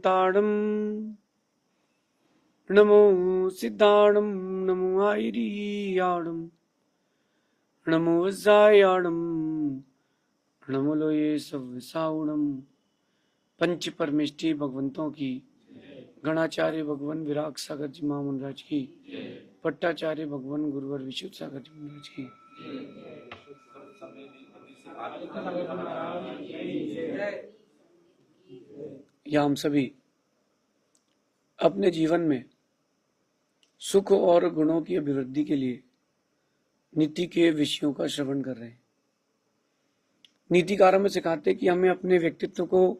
ताड़म नमो सिद्धाणम नमो आयरियाणम नमो वज्रायाणम नमो लोये सव्यसावणम। पंच परमेष्टि भगवंतों की, गणाचार्य भगवान विराग सागर जी महामंडराज की, पट्टाचार्य भगवान गुरुवर विशुद्ध सागर जी महाराज की। या हम सभी अपने जीवन में सुख और गुणों की अभिवृद्धि के लिए नीति के विषयों का श्रवण कर रहे हैं। नीतिकारों में सिखाते कि हमें अपने व्यक्तित्व को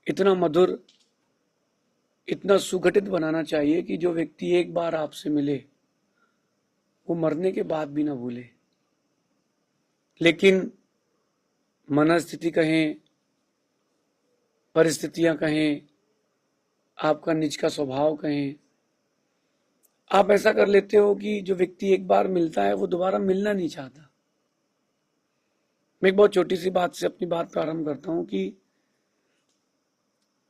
इतना मधुर, इतना सुगठित बनाना चाहिए कि जो व्यक्ति एक बार आपसे मिले वो मरने के बाद भी ना भूले। लेकिन मनस्थिति कहें, परिस्थितियां कहें, आपका निज का स्वभाव कहें, आप ऐसा कर लेते हो कि जो व्यक्ति एक बार मिलता है वो दोबारा मिलना नहीं चाहता। मैं एक बहुत छोटी सी बात से अपनी बात प्रारंभ करता हूं कि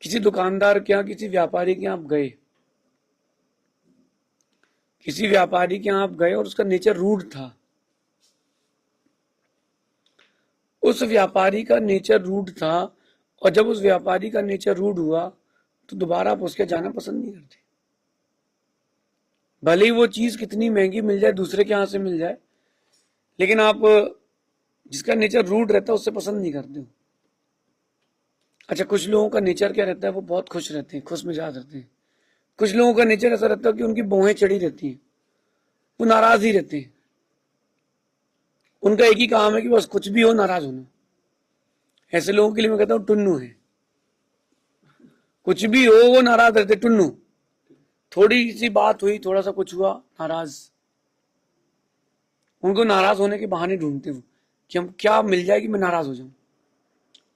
किसी दुकानदार के यहाँ, किसी व्यापारी के यहाँ आप गए, किसी व्यापारी के यहाँ आप गए और उसका नेचर रूड था। उस व्यापारी का नेचर रूड था और जब उस व्यापारी का नेचर रूड हुआ तो दोबारा आप उसके जाना पसंद नहीं करते। भले ही वो चीज कितनी महंगी मिल जाए, दूसरे के यहाँ से मिल जाए, लेकिन आप जिसका नेचर रूड रहता है उससे पसंद नहीं करते हो। अच्छा, कुछ लोगों का नेचर क्या रहता है, वो बहुत खुश रहते हैं, खुश मिजाज रहते हैं। कुछ लोगों का नेचर ऐसा रहता है कि उनकी भौहें चढ़ी रहती हैं, वो नाराज ही रहते हैं। उनका एक ही काम है कि बस कुछ भी हो, नाराज होना। ऐसे लोगों के लिए मैं कहता हूँ टुन्नू है। कुछ भी हो वो नाराज रहते, टुन्नू। थोड़ी सी बात हुई, थोड़ा सा कुछ हुआ, नाराज। उनको नाराज होने के बहाने ढूंढते हो कि हम क्या मिल जाए कि मैं नाराज हो जाऊं।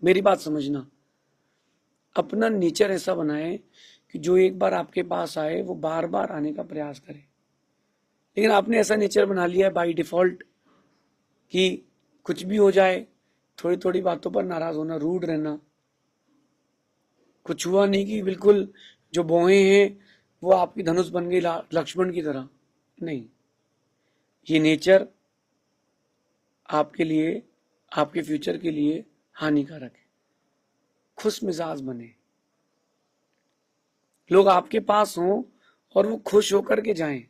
मेरी बात समझना, अपना नेचर ऐसा बनाए कि जो एक बार आपके पास आए वो बार बार आने का प्रयास करे। लेकिन आपने ऐसा नेचर बना लिया है बाय डिफॉल्ट कि कुछ भी हो जाए, थोड़ी थोड़ी बातों पर नाराज होना, रूड रहना। कुछ हुआ नहीं कि बिल्कुल जो भौहें हैं वो आपकी धनुष बन गई लक्ष्मण की तरह। नहीं, ये नेचर आपके लिए, आपके फ्यूचर के लिए हानिकारक है। खुश मिजाज बने, लोग आपके पास हों और वो खुश होकर के जाएं,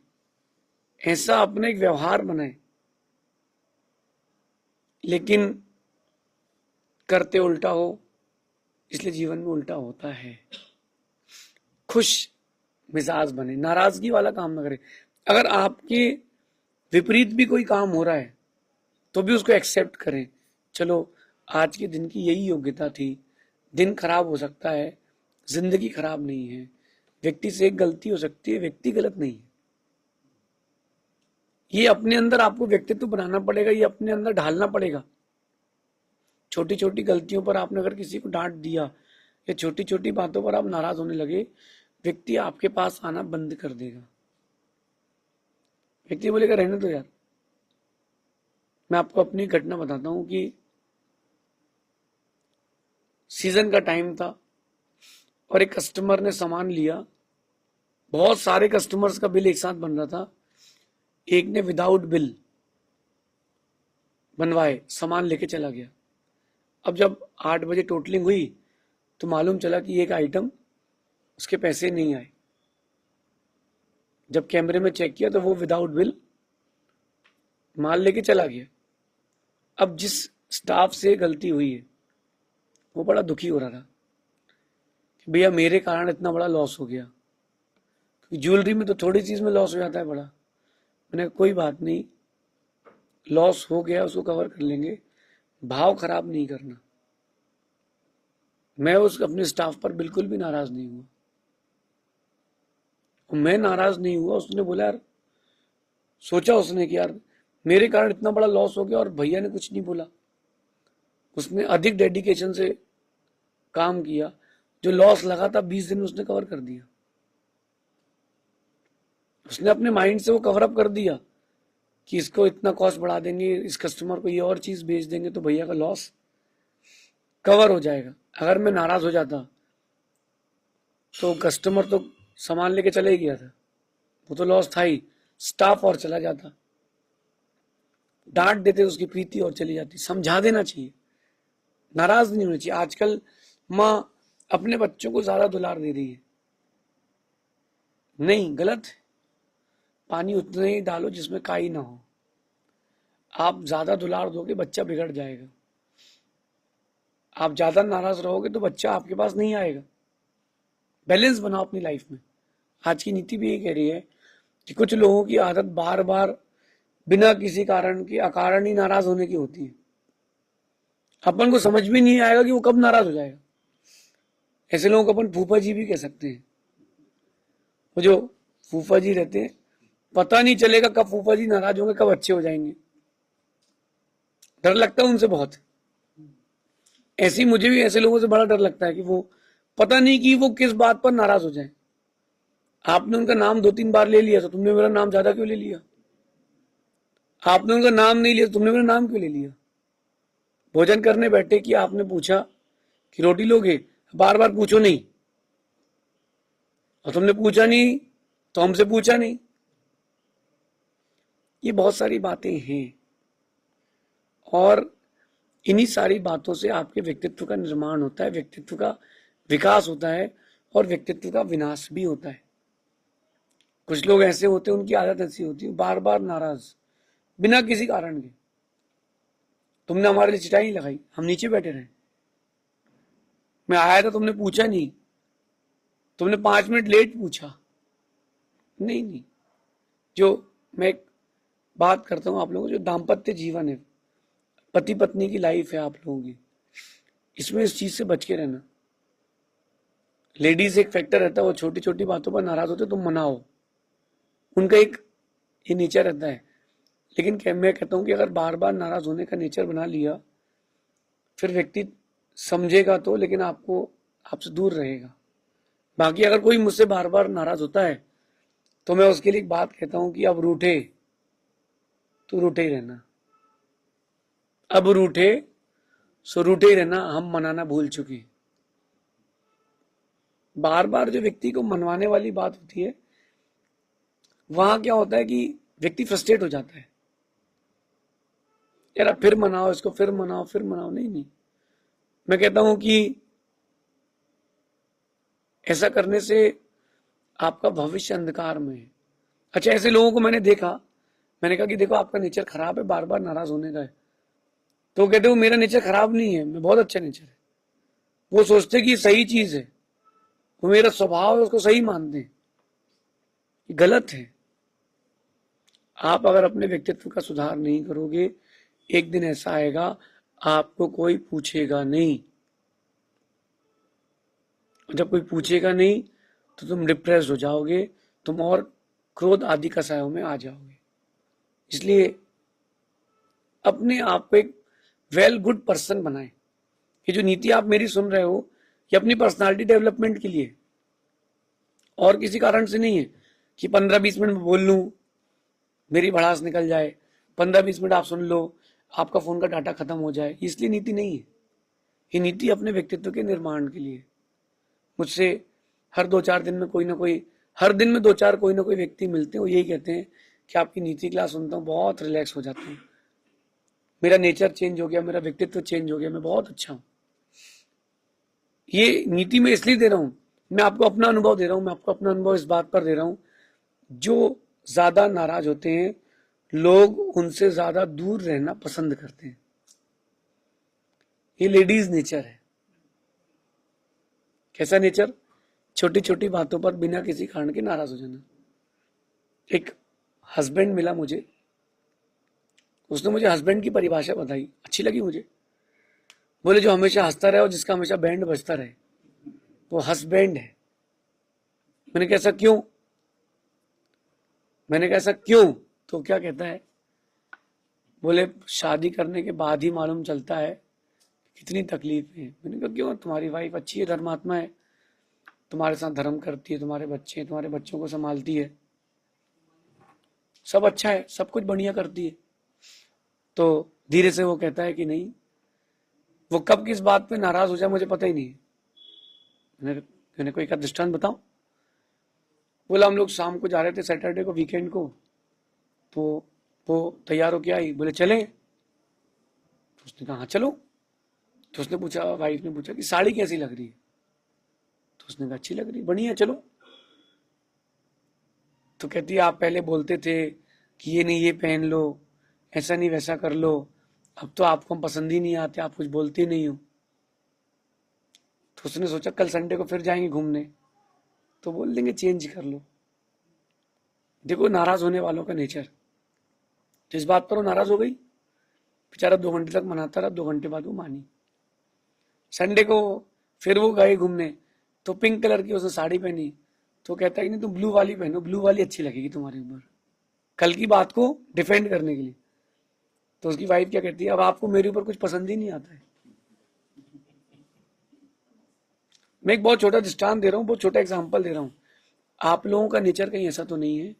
ऐसा अपने एक व्यवहार बनाए। लेकिन करते उल्टा हो, इसलिए जीवन में उल्टा होता है। खुश मिजाज बने, नाराजगी वाला काम ना करें। अगर आपके विपरीत भी कोई काम हो रहा है तो भी उसको एक्सेप्ट करें। चलो, आज के दिन की यही योग्यता थी, दिन खराब हो सकता है, जिंदगी खराब नहीं है। व्यक्ति से एक गलती हो सकती है, व्यक्ति गलत नहीं है। ये अपने अंदर आपको व्यक्तित्व बनाना पड़ेगा, ये अपने अंदर ढालना पड़ेगा। छोटी छोटी गलतियों पर आपने अगर किसी को डांट दिया या छोटी छोटी बातों पर आप नाराज होने लगे, व्यक्ति आपके पास आना बंद कर देगा। व्यक्ति बोलेगा रहने दो यार। मैं आपको अपनी घटना बताता हूं कि सीजन का टाइम था और एक कस्टमर ने सामान लिया। बहुत सारे कस्टमर्स का बिल एक साथ बन रहा था। एक ने विदाउट बिल बनवाए सामान लेके चला गया। अब जब 8 बजे टोटलिंग हुई तो मालूम चला कि एक आइटम उसके पैसे नहीं आए। जब कैमरे में चेक किया तो वो विदाउट बिल माल लेके चला गया। अब जिस स्टाफ से गलती हुई है वो बड़ा दुखी हो रहा था कि भैया मेरे कारण इतना बड़ा लॉस हो गया। ज्वेलरी में तो थोड़ी चीज में लॉस हो जाता है बड़ा। मैंने कोई बात नहीं, लॉस हो गया उसको कवर कर लेंगे, भाव खराब नहीं करना। मैं उस अपने स्टाफ पर बिल्कुल भी नाराज नहीं हुआ। मैं नाराज नहीं हुआ, उसने बोला यार, सोचा उसने कि यार मेरे कारण इतना बड़ा लॉस हो गया और भैया ने कुछ नहीं बोला। उसने अधिक डेडिकेशन से काम किया। जो लॉस लगा था 20 दिन में उसने कवर कर दिया। उसने अपने माइंड से वो कवर अप कर दिया कि इसको इतना कॉस्ट बढ़ा देंगे, इस कस्टमर को ये और चीज बेच देंगे तो भैया का लॉस कवर हो जाएगा। अगर मैं नाराज हो जाता तो कस्टमर तो सामान लेके चले ही गया था, वो तो लॉस था ही, स्टाफ और चला जाता, डांट देते उसकी प्रीति और चली जाती। समझा देना चाहिए, नाराज नहीं होना चाहिए। आजकल माँ अपने बच्चों को ज्यादा दुलार दे रही है, नहीं, गलत है। पानी उतना ही डालो जिसमें काई ना हो। आप ज्यादा दुलार दोगे बच्चा बिगड़ जाएगा, आप ज्यादा नाराज रहोगे तो बच्चा आपके पास नहीं आएगा। बैलेंस बनाओ अपनी लाइफ में। आज की नीति भी यही कह रही है कि कुछ लोगों की आदत बार बार बिना किसी कारण के अकारण ही नाराज होने की होती है। अपन को समझ भी नहीं आएगा कि वो कब नाराज हो जाएगा। ऐसे लोगों को अपन फूफा जी भी कह सकते हैं। वो जो फूफा जी रहते हैं, पता नहीं चलेगा कब फूफा जी नाराज होंगे, कब अच्छे हो जाएंगे। डर लगता है उनसे बहुत। ऐसी मुझे भी ऐसे लोगों से बड़ा डर लगता है कि वो पता नहीं कि वो किस बात पर नाराज हो जाए। आपने उनका नाम 2-3 बार ले लिया तो तुमने मेरा नाम ज्यादा क्यों ले लिया? आपने उनका नाम नहीं लिया तो तुमने मेरा नाम क्यों ले लिया? भोजन करने बैठे कि आपने पूछा कि रोटी लोगे, बार बार पूछो नहीं, और तुमने पूछा नहीं तो हमसे पूछा नहीं। ये बहुत सारी बातें हैं, और इन्हीं सारी बातों से आपके व्यक्तित्व का निर्माण होता है, व्यक्तित्व का विकास होता है, और व्यक्तित्व का विनाश भी होता है। कुछ लोग ऐसे होते हैं, उनकी आदत ऐसी होती है, बार बार नाराज बिना किसी कारण के। तुमने हमारे लिए चिटाई लगाई, हम नीचे बैठे रहे, मैं आया था तुमने पूछा नहीं, तुमने 5 मिनट लेट पूछा। नहीं नहीं, जो मैं एक बात करता हूं आप लोगों, जो दाम्पत्य जीवन है, पति पत्नी की लाइफ है आप लोगों की, इसमें इस चीज से बच के रहना। लेडीज एक फैक्टर रहता है, वो छोटी छोटी बातों पर नाराज होते, तुम मनाओ, उनका एक ये नेचर रहता है। लेकिन मैं कहता हूं कि अगर बार बार नाराज होने का नेचर बना लिया, फिर व्यक्ति समझेगा तो, लेकिन आपसे दूर रहेगा। बाकी अगर कोई मुझसे बार बार नाराज होता है तो मैं उसके लिए एक बात कहता हूं कि अब रूठे तो रूठे ही रहना, अब रूठे सो रूठे ही रहना, हम मनाना भूल चुके। बार बार जो व्यक्ति को मनवाने वाली बात होती है, वहां क्या होता है कि व्यक्ति फ्रस्ट्रेट हो जाता है। यार फिर मनाओ इसको, फिर मनाओ, फिर मनाओ। नहीं नहीं, मैं कहता हूं कि ऐसा करने से आपका भविष्य अंधकार में है। अच्छा, ऐसे लोगों को मैंने देखा, मैंने कहा कि देखो आपका नेचर खराब है, बार बार नाराज होने का है, तो कहते वो मेरा नेचर खराब नहीं है, मैं बहुत अच्छा नेचर है। वो सोचते कि सही चीज है, वो मेरा स्वभाव है, उसको सही मानते हैं। गलत है। आप अगर अपने व्यक्तित्व का सुधार नहीं करोगे, एक दिन ऐसा आएगा आपको कोई पूछेगा नहीं। जब कोई पूछेगा नहीं तो तुम डिप्रेस हो जाओगे, तुम और क्रोध आदि कसायों में आ जाओगे। इसलिए अपने आप को एक वेल गुड पर्सन बनाए। ये जो नीति आप मेरी सुन रहे हो, ये अपनी पर्सनालिटी डेवलपमेंट के लिए, और किसी कारण से नहीं है कि 15-20 मिनट में बोल लूं, मेरी भड़ास निकल जाए, 15-20 मिनट आप सुन लो, आपका फोन का डाटा खत्म हो जाए। इसलिए नीति नहीं है। ये नीति अपने व्यक्तित्व के निर्माण के लिए। मुझसे हर 2-4 दिन में कोई ना कोई, हर दिन में 2-4 कोई ना कोई व्यक्ति मिलते हैं, वो यही कहते हैं कि आपकी नीति क्लास सुनता हूँ, बहुत रिलैक्स हो जाता हूँ, मेरा नेचर चेंज हो गया, मेरा व्यक्तित्व चेंज हो गया, मैं बहुत अच्छा हूँ। ये नीति मैं इसलिए दे रहा हूँ, मैं आपको अपना अनुभव दे रहा हूँ, मैं आपको अपना अनुभव इस बात पर दे रहा हूँ, जो ज्यादा नाराज होते हैं लोग उनसे ज्यादा दूर रहना पसंद करते हैं। ये लेडीज नेचर है। कैसा नेचर? छोटी छोटी बातों पर बिना किसी कारण के नाराज हो जाना। एक हस्बैंड मिला मुझे, उसने मुझे हस्बैंड की परिभाषा बताई, अच्छी लगी मुझे। बोले जो हमेशा हंसता रहे और जिसका हमेशा बैंड बजता रहे, वो हस्बैंड है। मैंने कहा ऐसा क्यों? मैंने कहा ऐसा क्यों? तो क्या कहता है, बोले शादी करने के बाद ही मालूम चलता है कितनी तकलीफ है। मैंने कहा क्यों? तुम्हारी वाइफ अच्छी है, धर्मात्मा है, तुम्हारे साथ धर्म करती है, तुम्हारे बच्चे, तुम्हारे बच्चों को संभालती है, सब अच्छा है, सब कुछ बढ़िया करती है। तो धीरे से वो कहता है कि नहीं, वो कब किस बात पे नाराज हो जाए मुझे पता ही नहीं। मैंने मैंने कोई का दृष्टांत बताओ। बोला हम लोग शाम को जा रहे थे सैटरडे को, वीकेंड को, तो वो तैयार होके आई, बोले चले, तो उसने कहा हाँ चलो। तो उसने पूछा, वाइफ ने पूछा कि साड़ी कैसी लग रही है, तो उसने कहा अच्छी लग रही है, बढ़िया चलो। तो कहती है आप पहले बोलते थे कि ये नहीं ये पहन लो, ऐसा नहीं वैसा कर लो, अब तो आपको हम पसंद ही नहीं आते, आप कुछ बोलते नहीं हो। तो उसने सोचा कल संडे को फिर जाएंगे घूमने, तो बोल देंगे चेंज कर लो। देखो नाराज होने वालों का नेचर। तो इस बात पर वो नाराज हो गई, बेचारा 2 घंटे तक मनाता रहा, 2 घंटे बाद वो मानी। संडे को फिर वो गए घूमने, तो पिंक कलर की उसने साड़ी पहनी, तो कहता है कि नहीं तुम ब्लू वाली पहनो, ब्लू वाली अच्छी लगेगी तुम्हारे ऊपर, कल की बात को डिफेंड करने के लिए। तो उसकी वाइफ क्या कहती है, अब आपको मेरे ऊपर कुछ पसंद ही नहीं आता है। मैं एक बहुत छोटा दृष्टांत दे रहा हूँ, बहुत छोटा एग्जाम्पल दे रहा हूँ। आप लोगों का नेचर कहीं ऐसा तो नहीं है,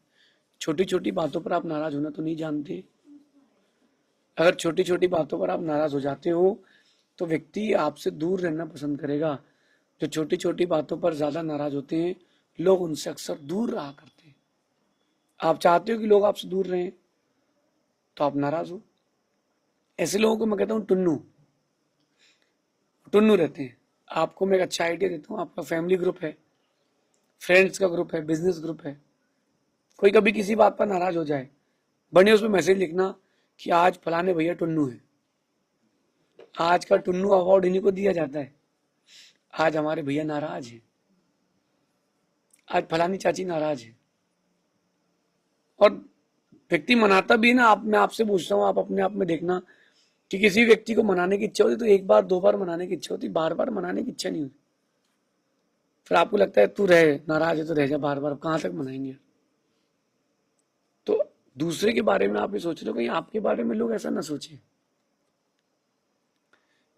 छोटी छोटी बातों पर आप नाराज होना तो नहीं जानते। अगर छोटी छोटी बातों पर आप नाराज हो जाते हो तो व्यक्ति आपसे दूर रहना पसंद करेगा। जो छोटी छोटी बातों पर ज्यादा नाराज होते हैं, लोग उनसे अक्सर दूर रहा करते हैं। आप चाहते हो कि लोग आपसे दूर रहें, तो आप नाराज हो। ऐसे लोगों को मैं कहता हूँ टुन्नू टुन्नू रहते हैं। आपको मैं एक अच्छा आइडिया देता हूँ, आपका फैमिली ग्रुप है, फ्रेंड्स का ग्रुप है, बिजनेस ग्रुप है, कोई कभी किसी बात पर नाराज हो जाए, बढ़िया उसमें मैसेज लिखना कि आज फलाने भैया टुन्नू है, आज का टुन्नू अवार्ड इन्हीं को दिया जाता है, आज हमारे भैया नाराज है, आज फलानी चाची नाराज है। और व्यक्ति मनाता भी ना, मैं आपसे पूछता हूँ, आप अपने आप में देखना कि किसी व्यक्ति को मनाने की इच्छा होती तो एक बार 2 बार मनाने की इच्छा होती, बार बार मनाने की इच्छा नहीं होती। फिर आपको लगता है तू रहे, नाराज है तो रह जा, बार बार कहां तक मनाएंगे। तो दूसरे के बारे में आप ये सोच रहे हो, कहीं आपके बारे में लोग ऐसा ना सोचें,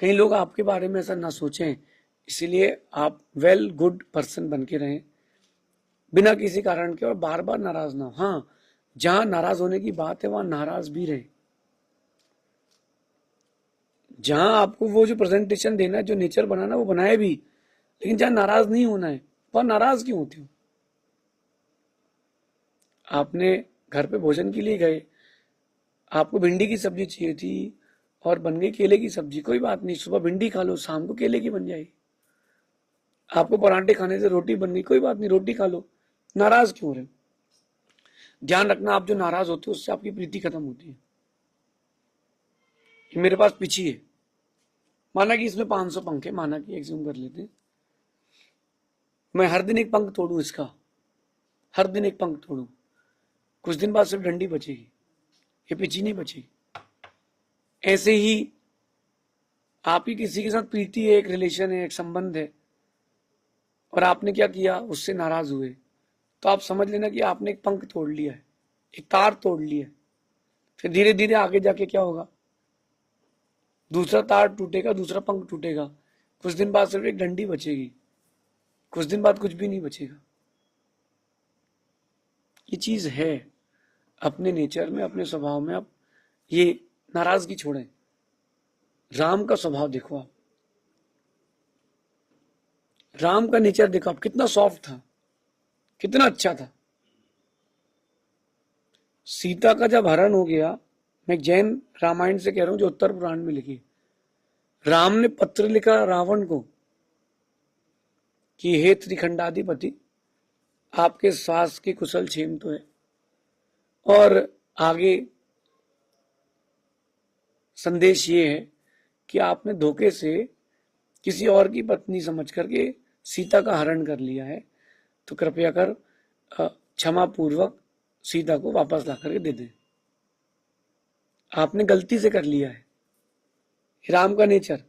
कहीं लोग आपके बारे में ऐसा ना सोचें। इसीलिए आप वेल गुड पर्सन बन के रहें, बिना किसी कारण के, और बार बार नाराज ना हो। हाँ, जहां नाराज होने की बात है वहां नाराज भी रहे। जहां आपको वो जो प्रेजेंटेशन देना है, जो नेचर बनाना, वो बनाए भी, लेकिन जहां नाराज नहीं होना है वहां नाराज क्यों होते हो। आपने घर पे भोजन के लिए गए, आपको भिंडी की सब्जी चाहिए थी और बन गई केले की सब्जी, कोई बात नहीं, सुबह भिंडी खा लो, शाम को केले की बन जाएगी। आपको पराठे खाने से रोटी बन गई, कोई बात नहीं, रोटी खा लो, नाराज क्यों रहे। ध्यान रखना, आप जो नाराज होते हो उससे आपकी प्रीति खत्म होती है। मेरे पास पिछी है, माना कि इसमें 500 पंख है, माना कि एग्ज्यूम कर लेते हैं, मैं हर दिन एक पंख तोड़ू इसका, हर दिन एक पंख तोड़ू, कुछ दिन बाद सिर्फ डंडी बचेगी, ये पिछी नहीं बचेगी। ऐसे ही आपकी किसी के साथ प्रीति है, एक रिलेशन है, एक संबंध है, और आपने क्या किया, उससे नाराज हुए, तो आप समझ लेना कि आपने एक पंख तोड़ लिया है, एक तार तोड़ लिया है। फिर धीरे धीरे आगे जाके क्या होगा, दूसरा तार टूटेगा, दूसरा पंख टूटेगा, कुछ दिन बाद सिर्फ एक डंडी बचेगी, कुछ दिन बाद कुछ भी नहीं बचेगा। ये चीज है अपने नेचर में, अपने स्वभाव में। आप ये नाराजगी छोड़ें। राम का स्वभाव देखो, आप राम का नेचर देखो, आप कितना सॉफ्ट था, कितना अच्छा था। सीता का जब हरण हो गया, मैं जैन रामायण से कह रहा हूं जो उत्तर पुराण में लिखी, राम ने पत्र लिखा रावण को कि हे त्रिखंडाधिपति, आपके सास की कुशल क्षेम तो है, और आगे संदेश ये है कि आपने धोखे से किसी और की पत्नी समझ करके सीता का हरण कर लिया है, तो कृपया कर क्षमा पूर्वक सीता को वापस ला करके दे दें, आपने गलती से कर लिया है। राम का नेचर,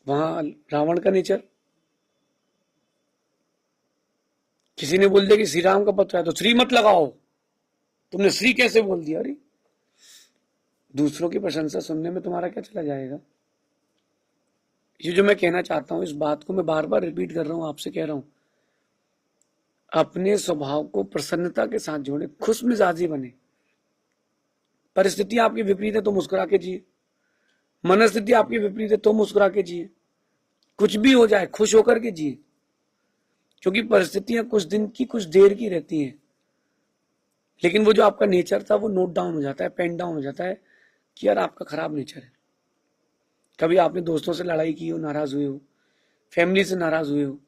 वहां रावण का नेचर। किसी ने बोल दिया कि श्री राम का पत्र है तो श्री मत लगाओ, तुमने श्री कैसे बोल दिया। अरे दूसरों की प्रशंसा सुनने में तुम्हारा क्या चला जाएगा। ये जो मैं कहना चाहता हूं, इस बात को मैं बार बार रिपीट कर रहा हूं, आपसे कह रहा हूं, अपने स्वभाव को प्रसन्नता के साथ जोड़े, खुश मिजाजी बने। परिस्थिति आपकी विपरीत है तो मुस्कुरा के जिए, मनस्थिति आपकी विपरीत है तो मुस्कुरा के जिए। कुछ भी हो जाए खुश होकर के जिए, क्योंकि परिस्थितियां कुछ दिन की कुछ देर की रहती हैं, लेकिन वो जो आपका नेचर था वो नोट डाउन हो जाता है, पेन डाउन हो जाता है कि यार आपका खराब नेचर है। कभी आपने दोस्तों से लड़ाई की हो, नाराज हुए हो, फैमिली से नाराज हुए हो,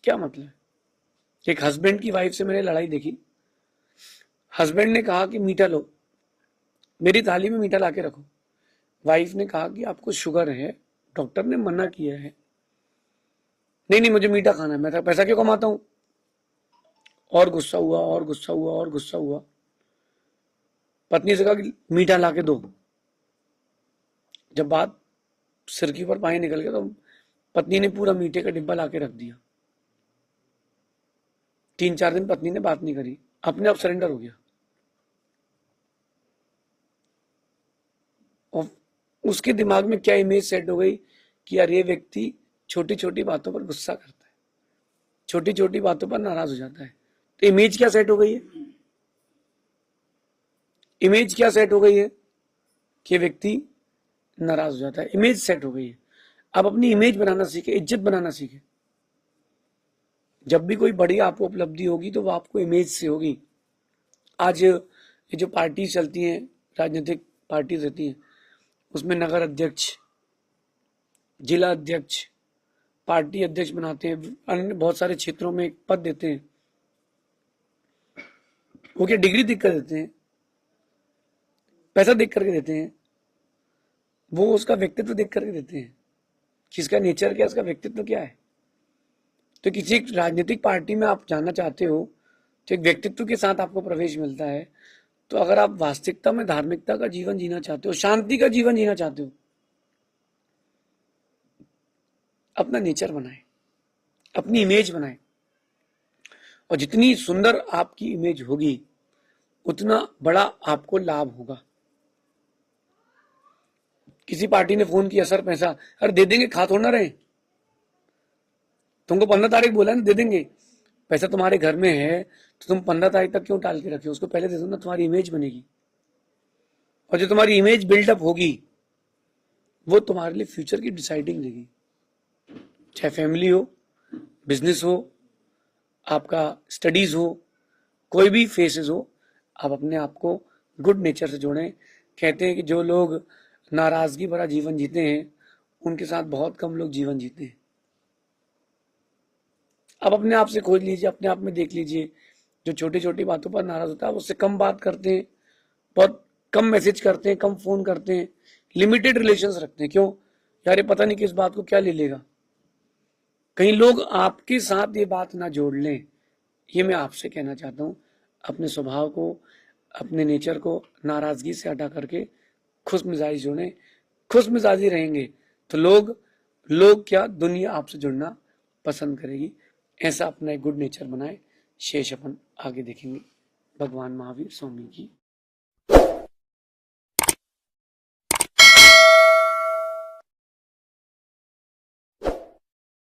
क्या मतलब है? एक हस्बैंड की वाइफ से मैंने लड़ाई देखी। हस्बैंड ने कहा कि मीठा लो, मेरी थाली में मीठा लाके रखो। वाइफ ने कहा कि आपको शुगर है, डॉक्टर ने मना किया है। नहीं नहीं, मुझे मीठा खाना है। मैं पैसा क्यों कमाता हूं? और गुस्सा हुआ और गुस्सा हुआ और गुस्सा हुआ। पत्नी से कहा कि मीठा लाके दो। जब बात सिर के ऊपर पानी निकल गया तो पत्नी ने पूरा मीठे का डिब्बा लाके रख दिया। 3-4 दिन पत्नी ने बात नहीं करी, अपने आप सरेंडर हो गया। और उसके दिमाग में क्या इमेज सेट हो गई कि यार ये व्यक्ति छोटी छोटी बातों पर गुस्सा करता है, छोटी छोटी बातों पर नाराज हो जाता है। तो इमेज क्या सेट हो गई है? इमेज क्या सेट हो गई है कि व्यक्ति नाराज हो जाता है। इमेज सेट हो गई है। अब अपनी इमेज बनाना सीखे, इज्जत बनाना सीखे। जब भी कोई बड़ी आपको उपलब्धि होगी तो वो आपको इमेज से होगी। आज ये जो पार्टी चलती हैं, राजनीतिक पार्टी रहती हैं, उसमें नगर अध्यक्ष, जिला अध्यक्ष, पार्टी अध्यक्ष बनाते हैं, अन्य बहुत सारे क्षेत्रों में एक पद देते हैं। वो क्या डिग्री देख कर देते हैं? पैसा देख करके देते हैं? वो उसका व्यक्तित्व देख करके देते हैं कि इसका नेचर क्या, इसका व्यक्तित्व क्या है। तो किसी राजनीतिक पार्टी में आप जाना चाहते हो तो एक व्यक्तित्व के साथ आपको प्रवेश मिलता है। तो अगर आप वास्तविकता में धार्मिकता का जीवन जीना चाहते हो, शांति का जीवन जीना चाहते हो, अपना नेचर बनाए, अपनी इमेज बनाए। और जितनी सुंदर आपकी इमेज होगी उतना बड़ा आपको लाभ होगा। किसी पार्टी ने फोन किया, सर पैसा, अरे दे देंगे, खा थोड़ा ना रहे। तुमको 15 तारीख बोला ना, दे देंगे। पैसा तुम्हारे घर में है तो तुम 15 तारीख तक क्यों टाल के रखे? उसको पहले दे दो ना, तुम्हारी इमेज बनेगी। और जो तुम्हारी इमेज बिल्डअप होगी वो तुम्हारे लिए फ्यूचर की डिसाइडिंग देगी। चाहे फैमिली हो, बिजनेस हो, आपका स्टडीज हो, कोई भी फेसेस हो, आप अपने आप को गुड नेचर से जोड़ें। कहते हैं कि जो लोग नाराजगी भरा जीवन जीते हैं उनके साथ बहुत कम लोग जीवन जीते हैं। आप अपने आप से खोज लीजिए, अपने आप में देख लीजिए, जो छोटी छोटी बातों पर नाराज होता है उससे कम बात करते हैं, बहुत कम मैसेज करते हैं, कम फोन करते हैं, लिमिटेड रिलेशंस रखते हैं। क्यों? यार ये पता नहीं किस बात को क्या ले लेगा। कहीं लोग आपके साथ ये बात ना जोड़ लें, ये मैं आपसे कहना चाहता हूं। अपने स्वभाव को, अपने नेचर को नाराजगी से हटा करके खुश मिजाजी जोड़ें। खुश मिजाजी रहेंगे तो लोग क्या, दुनिया आपसे जुड़ना पसंद करेगी। ऐसा अपना एक गुड नेचर बनाए। शेष अपन आगे देखेंगे। भगवान महावीर स्वामी की